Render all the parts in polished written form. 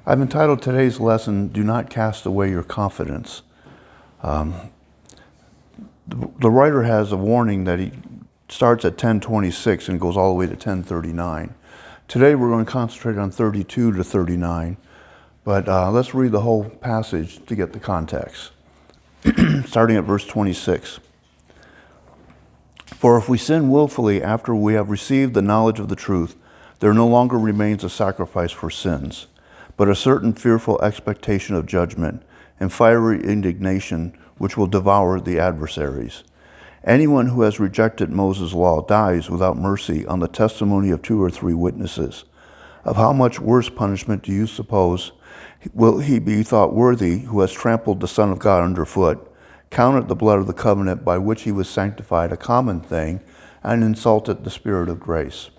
I've entitled today's lesson, Do Not Cast Away Your Confidence. The writer has a warning that he starts at 10:26 and goes all the way to 10:39. Today we're going to concentrate on 32 to 39, but let's read the whole passage to get the context. Starting at verse 26. For if we sin willfully after we have received the knowledge of the truth, there no longer remains a sacrifice for sins, but a certain fearful expectation of judgment and fiery indignation which will devour the adversaries. Anyone who has rejected Moses' law dies without mercy on the testimony of 2 or 3 witnesses. Of how much worse punishment do you suppose will he be thought worthy who has trampled the Son of God underfoot, counted the blood of the covenant by which he was sanctified a common thing, and insulted the Spirit of grace?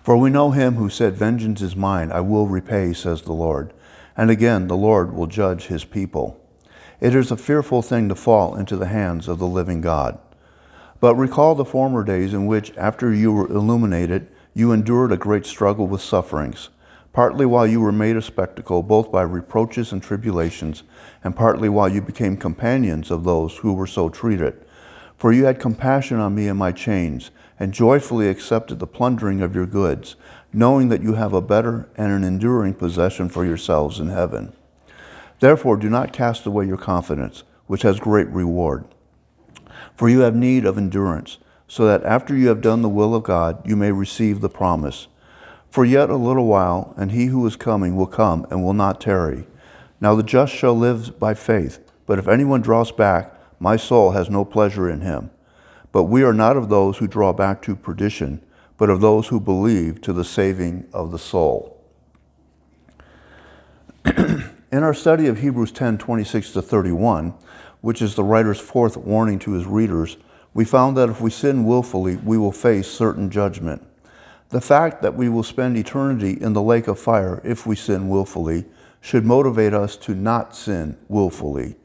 For we know him who said, Vengeance is mine, I will repay, says the Lord. And again, the Lord will judge his people. It is a fearful thing to fall into the hands of the living God. But recall the former days in which, after you were illuminated, you endured a great struggle with sufferings, partly while you were made a spectacle, both by reproaches and tribulations, and partly while you became companions of those who were so treated. For you had compassion on me in my chains, and joyfully accepted the plundering of your goods, knowing that you have a better and an enduring possession for yourselves in heaven. Therefore do not cast away your confidence, which has great reward. For you have need of endurance, so that after you have done the will of God, you may receive the promise. For yet a little while, and he who is coming will come and will not tarry. Now the just shall live by faith, but if anyone draws back, my soul has no pleasure in him. But we are not of those who draw back to perdition, but of those who believe to the saving of the soul. In our study of Hebrews 10:26 to 31, which is the writer's fourth warning to his readers, we found that if we sin willfully, we will face certain judgment. The fact that we will spend eternity in the lake of fire if we sin willfully should motivate us to not sin willfully.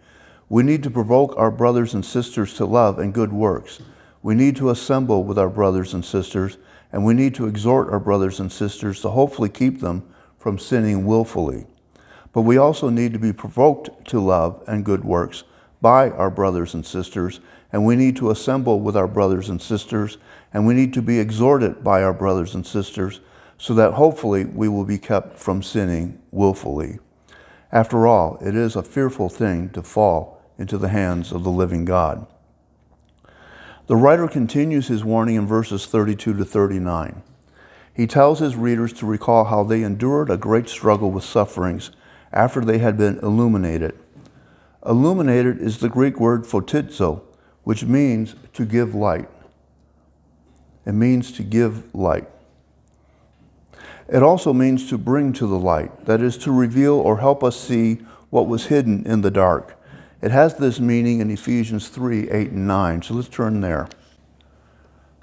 We need to provoke our brothers and sisters to love and good works. We need to assemble with our brothers and sisters, and we need to exhort our brothers and sisters to hopefully keep them from sinning willfully. But we also need to be provoked to love and good works by our brothers and sisters, and we need to assemble with our brothers and sisters, and we need to be exhorted by our brothers and sisters, so that hopefully we will be kept from sinning willfully. After all, it is a fearful thing to fall into the hands of the living God. The writer continues his warning in verses 32 to 39. He tells his readers to recall how they endured a great struggle with sufferings after they had been illuminated. Illuminated is the Greek word photizo, which means to give light. It means to give light. It also means to bring to the light, that is, to reveal or help us see what was hidden in the dark. It has this meaning in Ephesians 3, 8, and 9. So let's turn there.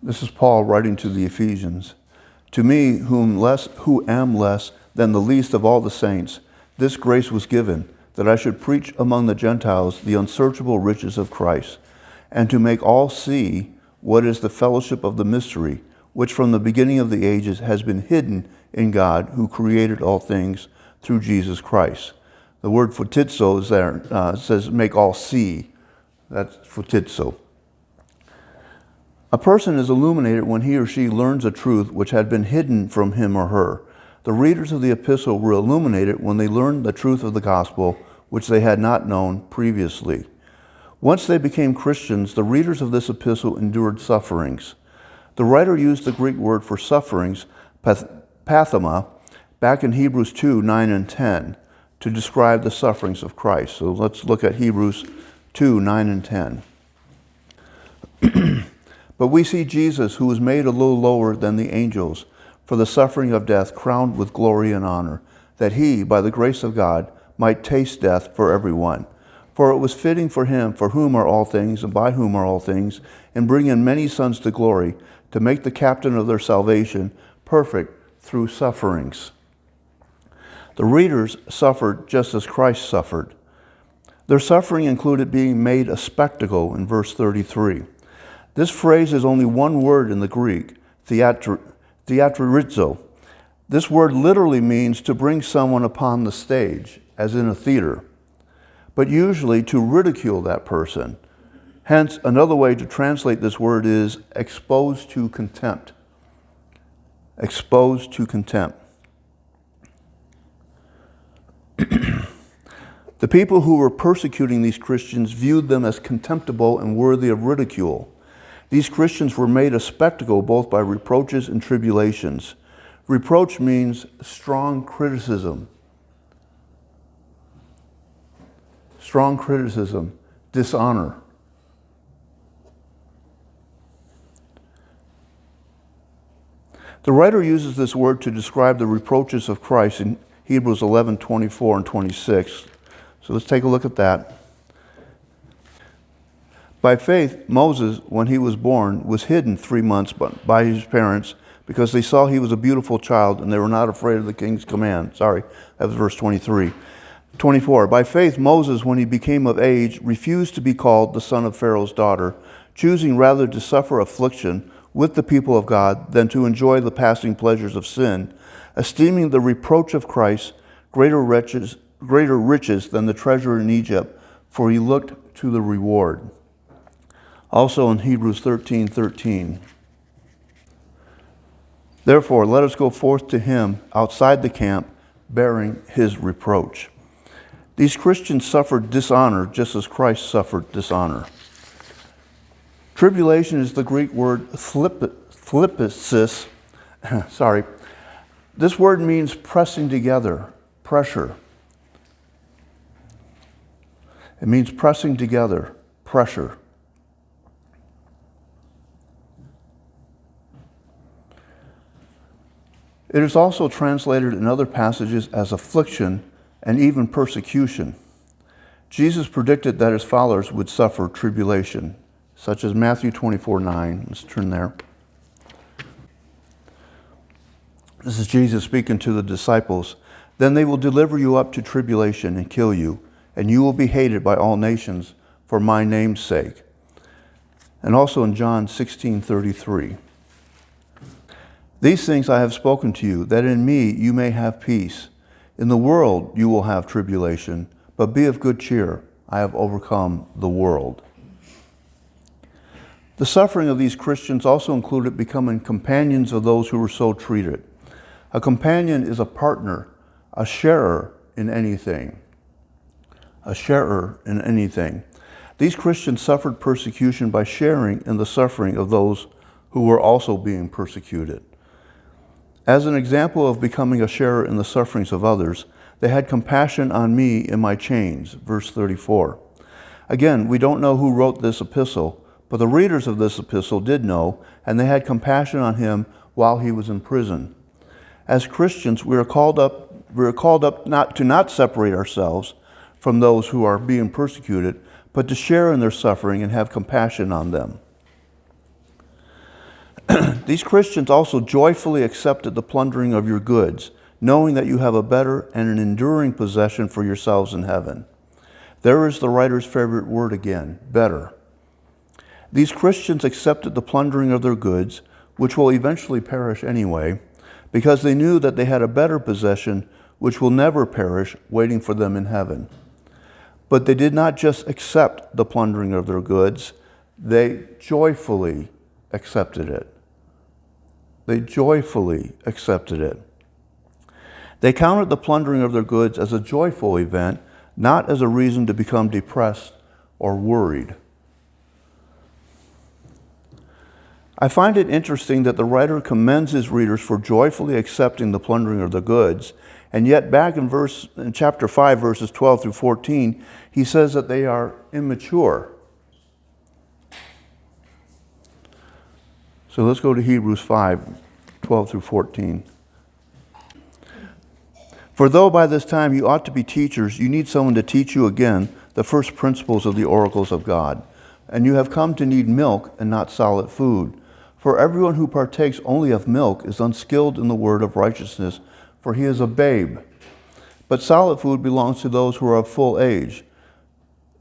This is Paul writing to the Ephesians. To me, who am less than the least of all the saints, this grace was given, that I should preach among the Gentiles the unsearchable riches of Christ, and to make all see what is the fellowship of the mystery, which from the beginning of the ages has been hidden in God, who created all things through Jesus Christ. The word photizo is there, says make all see. That's photizo. A person is illuminated when he or she learns a truth which had been hidden from him or her. The readers of the epistle were illuminated when they learned the truth of the gospel, which they had not known previously. Once they became Christians, the readers of this epistle endured sufferings. The writer used the Greek word for sufferings, pathema, back in Hebrews 2, 9 and 10, to describe the sufferings of Christ. So let's look at Hebrews 2, 9 and 10. But we see Jesus, who was made a little lower than the angels, for the suffering of death, crowned with glory and honor, that he, by the grace of God, might taste death for everyone. For it was fitting for him, for whom are all things, and by whom are all things, and bring in many sons to glory, to make the captain of their salvation perfect through sufferings. The readers suffered just as Christ suffered. Their suffering included being made a spectacle in verse 33. This phrase is only one word in the Greek, theatrizo, This word literally means to bring someone upon the stage, as in a theater, but usually to ridicule that person. Hence, another way to translate this word is exposed to contempt. Exposed to contempt. The people who were persecuting these Christians viewed them as contemptible and worthy of ridicule. These Christians were made a spectacle both by reproaches and tribulations. Reproach means strong criticism. Strong criticism, dishonor. The writer uses this word to describe the reproaches of Christ in Hebrews 11:24 and 26. So let's take a look at that. By faith, Moses, when he was born, was hidden 3 months by his parents because they saw he was a beautiful child and they were not afraid of the king's command. Sorry, that was verse 23. 24. By faith, Moses, when he became of age, refused to be called the son of Pharaoh's daughter, choosing rather to suffer affliction with the people of God than to enjoy the passing pleasures of sin, esteeming the reproach of Christ greater riches than the treasure in Egypt, for he looked to the reward. Also in Hebrews 13:13. Therefore, let us go forth to him outside the camp, bearing his reproach. These Christians suffered dishonor just as Christ suffered dishonor. Tribulation is the Greek word philipsis. Sorry. This word means pressing together, pressure. It means pressing together, pressure. It is also translated in other passages as affliction and even persecution. Jesus predicted that his followers would suffer tribulation, such as Matthew 24:9. Let's turn there. This is Jesus speaking to the disciples. Then they will deliver you up to tribulation and kill you, and you will be hated by all nations for my name's sake. And also in John 16:33. These things I have spoken to you, that in me you may have peace. In the world you will have tribulation, but be of good cheer. I have overcome the world. The suffering of these Christians also included becoming companions of those who were so treated. A companion is a partner, a sharer in anything. A sharer in anything. These Christians suffered persecution by sharing in the suffering of those who were also being persecuted. As an example of becoming a sharer in the sufferings of others, they had compassion on me in my chains, verse 34. Again, we don't know who wrote this epistle, but the readers of this epistle did know, and they had compassion on him while he was in prison. As Christians, we are called up not to separate ourselves from those who are being persecuted, but to share in their suffering and have compassion on them. These Christians also joyfully accepted the plundering of your goods, knowing that you have a better and an enduring possession for yourselves in heaven. There is the writer's favorite word again, better. These Christians accepted the plundering of their goods, which will eventually perish anyway, because they knew that they had a better possession, which will never perish, waiting for them in heaven. But they did not just accept the plundering of their goods, they joyfully accepted it. They joyfully accepted it. They counted the plundering of their goods as a joyful event, not as a reason to become depressed or worried. I find it interesting that the writer commends his readers for joyfully accepting the plundering of their goods, and yet back in chapter 5, verses 12 through 14, he says that they are immature. So let's go to Hebrews 5, 12 through 14. For though by this time you ought to be teachers, you need someone to teach you again the first principles of the oracles of God. And you have come to need milk and not solid food. For everyone who partakes only of milk is unskilled in the word of righteousness, for he is a babe. But solid food belongs to those who are of full age.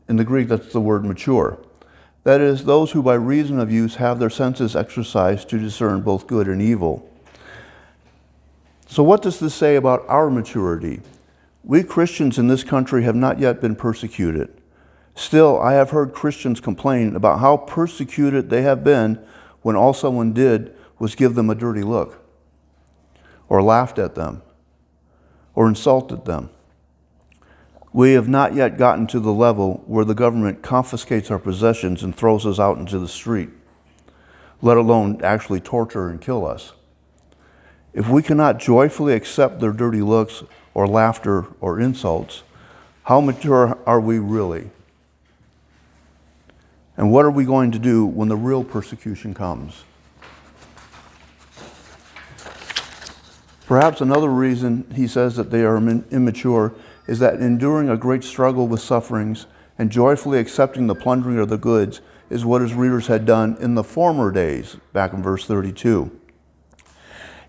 In the Greek, that's the word mature. That is, those who by reason of use have their senses exercised to discern both good and evil. So what does this say about our maturity? We Christians in this country have not yet been persecuted. Still, I have heard Christians complain about how persecuted they have been when all someone did was give them a dirty look, or laughed at them, or insulted them. We have not yet gotten to the level where the government confiscates our possessions and throws us out into the street, let alone actually torture and kill us. If we cannot joyfully accept their dirty looks or laughter or insults, how mature are we really? And what are we going to do when the real persecution comes? Perhaps another reason he says that they are immature is that enduring a great struggle with sufferings and joyfully accepting the plundering of the goods is what his readers had done in the former days, back in verse 32.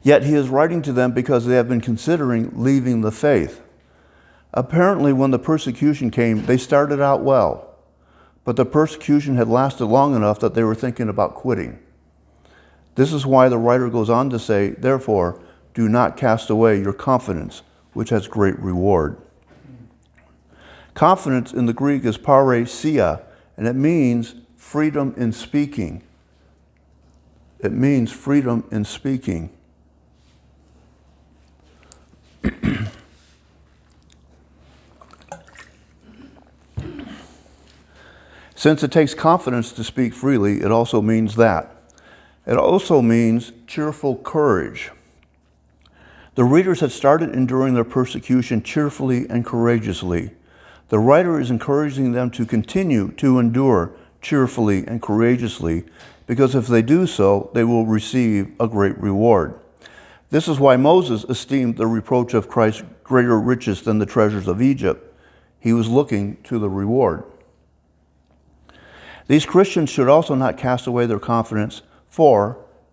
Yet he is writing to them because they have been considering leaving the faith. Apparently, when the persecution came, they started out well, but the persecution had lasted long enough that they were thinking about quitting. This is why the writer goes on to say, therefore, do not cast away your confidence, which has great reward. Confidence in the Greek is parousia, and it means freedom in speaking. It means freedom in speaking. Since it takes confidence to speak freely, it also means that. It also means cheerful courage. The readers had started enduring their persecution cheerfully and courageously. The writer is encouraging them to continue to endure cheerfully and courageously, because if they do so, they will receive a great reward. This is why Moses esteemed the reproach of Christ greater riches than the treasures of Egypt. He was looking to the reward. These Christians should also not cast away their confidence,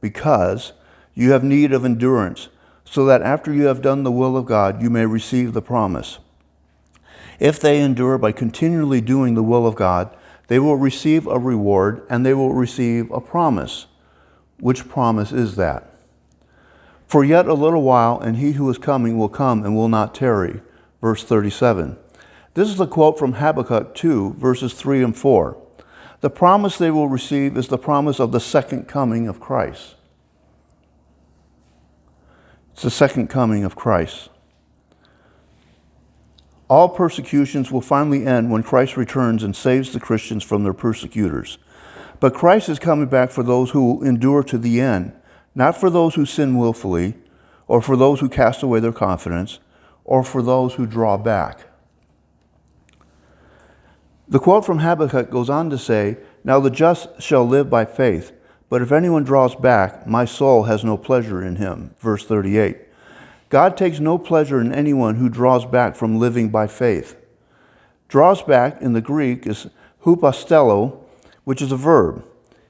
because you have need of endurance, so that after you have done the will of God, you may receive the promise. If they endure by continually doing the will of God, they will receive a reward and they will receive a promise. Which promise is that? For yet a little while, and he who is coming will come and will not tarry. Verse 37. This is a quote from Habakkuk 2, verses 3 and 4. The promise they will receive is the promise of the second coming of Christ. It's the second coming of Christ. All persecutions will finally end when Christ returns and saves the Christians from their persecutors. But Christ is coming back for those who will endure to the end, not for those who sin willfully, or for those who cast away their confidence, or for those who draw back. The quote from Habakkuk goes on to say, now the just shall live by faith, but if anyone draws back, my soul has no pleasure in him. Verse 38. God takes no pleasure in anyone who draws back from living by faith. Draws back in the Greek is hupastello, which is a verb.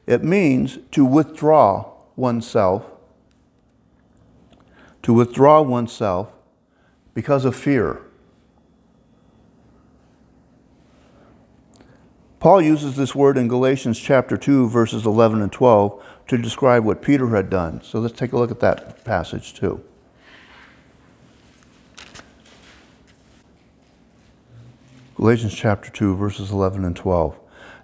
It means to withdraw oneself. To withdraw oneself because of fear. Paul uses this word in Galatians chapter 2, verses 11 and 12 to describe what Peter had done. So let's take a look at that passage too. Galatians chapter 2, verses 11 and 12.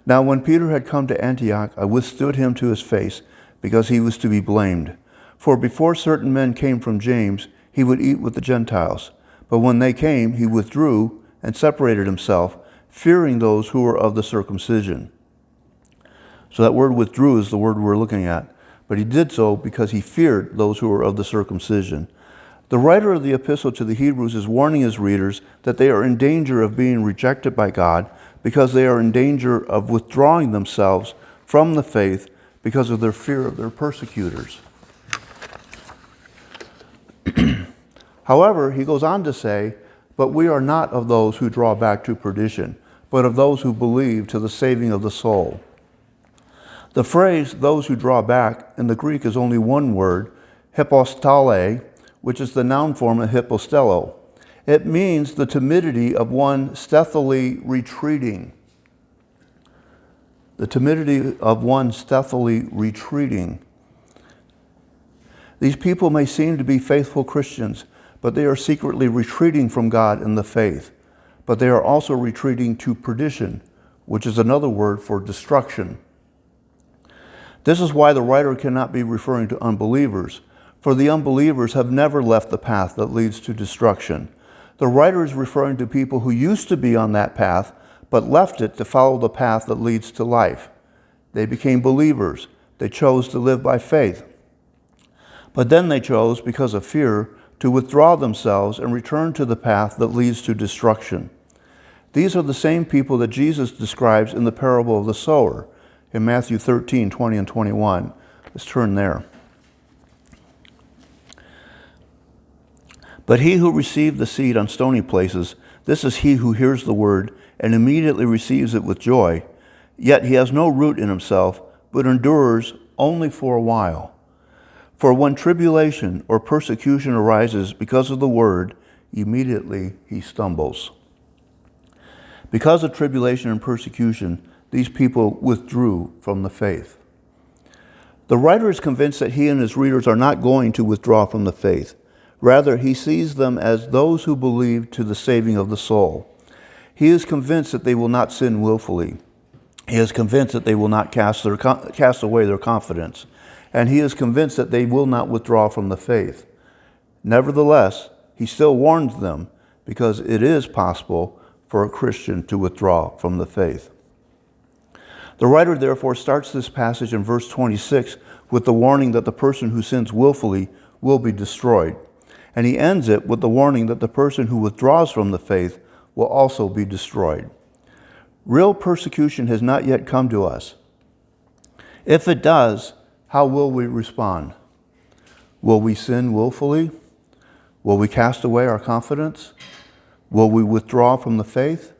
Now when Peter had come to Antioch, I withstood him to his face, because he was to be blamed. For before certain men came from James, he would eat with the Gentiles. But when they came, he withdrew and separated himself, fearing those who were of the circumcision. So that word withdrew is the word we're looking at. But he did so because he feared those who were of the circumcision. The writer of the epistle to the Hebrews is warning his readers that they are in danger of being rejected by God because they are in danger of withdrawing themselves from the faith because of their fear of their persecutors. However, he goes on to say, but we are not of those who draw back to perdition, but of those who believe to the saving of the soul. The phrase, those who draw back, in the Greek is only one word, hypostale, which is the noun form of hypostello. It means the timidity of one stealthily retreating. The timidity of one stealthily retreating. These people may seem to be faithful Christians, but they are secretly retreating from God in the faith. But they are also retreating to perdition, which is another word for destruction. This is why the writer cannot be referring to unbelievers, for the unbelievers have never left the path that leads to destruction. The writer is referring to people who used to be on that path, but left it to follow the path that leads to life. They became believers. They chose to live by faith. But then they chose, because of fear, to withdraw themselves and return to the path that leads to destruction. These are the same people that Jesus describes in the parable of the sower in Matthew 13, 20 and 21. Let's turn there. But he who received the seed on stony places, this is he who hears the word and immediately receives it with joy. Yet he has no root in himself, but endures only for a while. For when tribulation or persecution arises because of the word, immediately he stumbles. Because of tribulation and persecution, these people withdrew from the faith. The writer is convinced that he and his readers are not going to withdraw from the faith. Rather, he sees them as those who believe to the saving of the soul. He is convinced that they will not sin willfully. He is convinced that they will not cast away their confidence. And he is convinced that they will not withdraw from the faith. Nevertheless, he still warns them because it is possible for a Christian to withdraw from the faith. The writer therefore starts this passage in verse 26 with the warning that the person who sins willfully will be destroyed. And he ends it with the warning that the person who withdraws from the faith will also be destroyed. Real persecution has not yet come to us. If it does, how will we respond? Will we sin willfully? Will we cast away our confidence? Will we withdraw from the faith?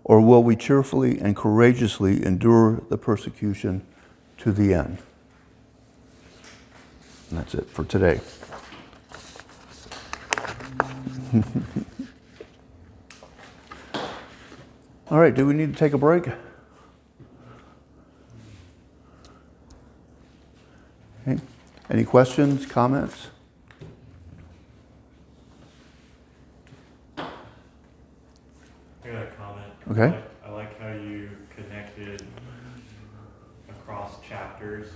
Or will we cheerfully and courageously endure the persecution to the end? And that's it for today. All right, do we need to take a break? Okay. Any questions, comments? I got a comment. Okay. I like how you connected across chapters.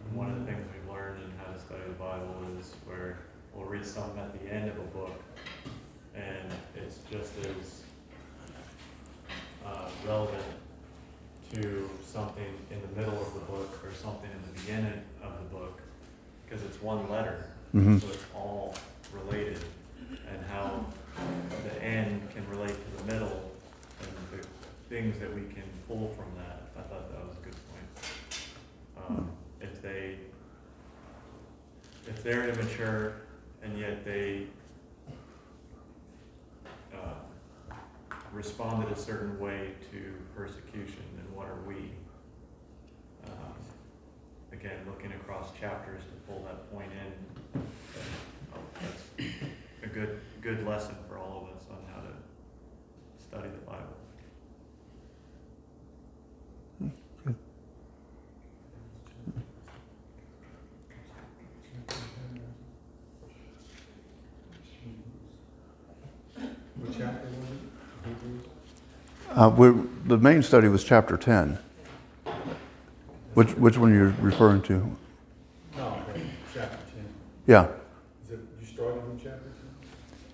And one of the things we've learned in how to study the Bible is where we'll read something at the end of a book, and it's just as relevant to something in the middle of the book or something in the beginning of the book, because it's one letter, so it's all related, and how the end can relate to the middle and the things that we can pull from that. I thought that was a good point. If they're immature and yet they responded a certain way to persecution, then what are we? Again, looking across chapters to pull that point in, that's a good lesson for all of us on how to study the Bible. What chapter was it? The main study was chapter 10. Which one you're referring to? No, okay, chapter 10. Yeah. Is it, you started in chapter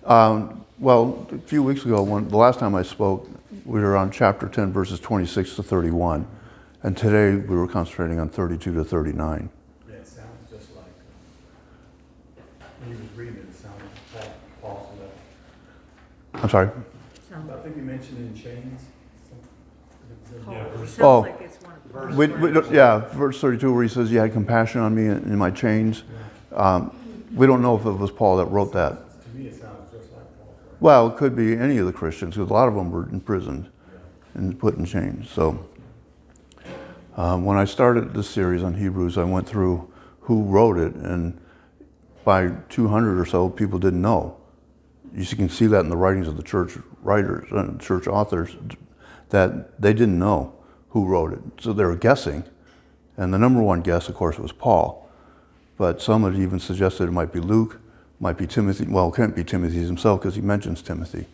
10? Well, a few weeks ago, the last time I spoke, we were on chapter 10, verses 26 to 31. And today we were concentrating on 32 to 39. Yeah, it sounds just like, when you was reading it, it sounded like Paul's letter. I'm sorry? I think you mentioned in chains. Yeah, Sounds Oh. like it's one of the Verse 32 where he says, you had compassion on me in my chains. We don't know if it was Paul that wrote that. To me, it sounds just like Paul's letter. Well, it could be any of the Christians, because a lot of them were imprisoned and put in chains. So when I started this series on Hebrews, I went through who wrote it, and by 200 or so, people didn't know. You can see that in the writings of the church writers and church authors, that they didn't know who wrote it. So they were guessing. And the number one guess, of course, was Paul. But some had even suggested it might be Luke, Might be Timothy. Well, it can't be Timothy himself because he mentions Timothy.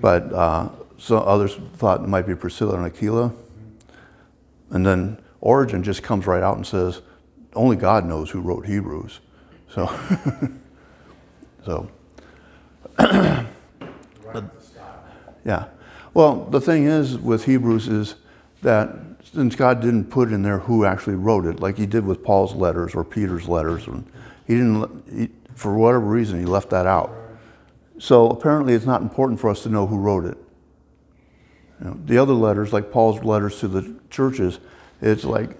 But so others thought it might be Priscilla and Aquila. And then Origen just comes right out and says, only God knows who wrote Hebrews. So, so yeah. Well, the thing is with Hebrews is that since God didn't put in there who actually wrote it, like he did with Paul's letters or Peter's letters, and for whatever reason, he left that out. So apparently it's not important for us to know who wrote it. You know, the other letters, like Paul's letters to the churches, it's like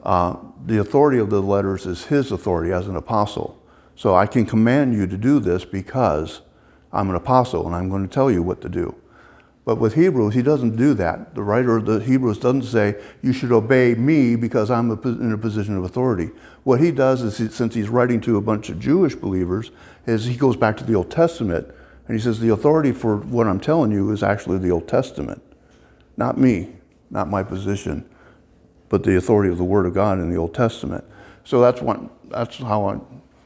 the authority of the letters is his authority as an apostle. So I can command you to do this because I'm an apostle and I'm going to tell you what to do. But with Hebrews, he doesn't do that. The writer of the Hebrews doesn't say, you should obey me because I'm in a position of authority. What he does is, since he's writing to a bunch of Jewish believers, is he goes back to the Old Testament and he says, the authority for what I'm telling you is actually the Old Testament. Not me, not my position, but the authority of the Word of God in the Old Testament. So that's how I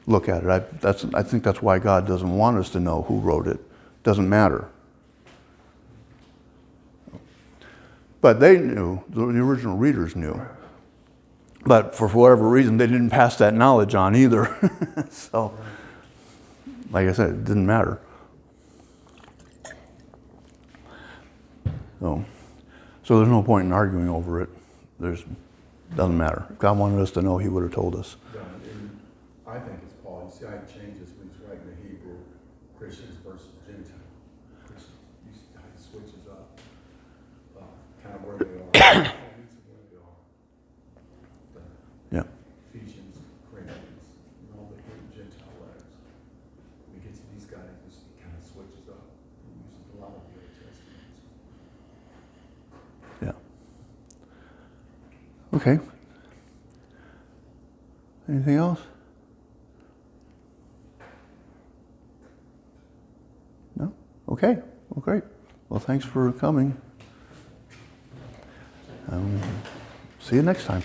look at it. I think that's why God doesn't want us to know who wrote it. It doesn't matter. But they knew, the original readers knew. But for whatever reason, they didn't pass that knowledge on either. So, like I said, it didn't matter. So there's no point in arguing over it. Doesn't matter. If God wanted us to know, he would have told us. Yeah, and I think it's Paul. You see how he changes when he's writing the Hebrew Christians versus Gentile Christians. You see how he switches up kind of where they are. Where they are. Yeah. Ephesians, Corinthians, and all the Gentile letters. When he gets to these guys, he kind of switches up. He uses a lot of the Old Testament. Yeah. Okay. Anything else? No? Okay. Well, great. Well, thanks for coming. See you next time.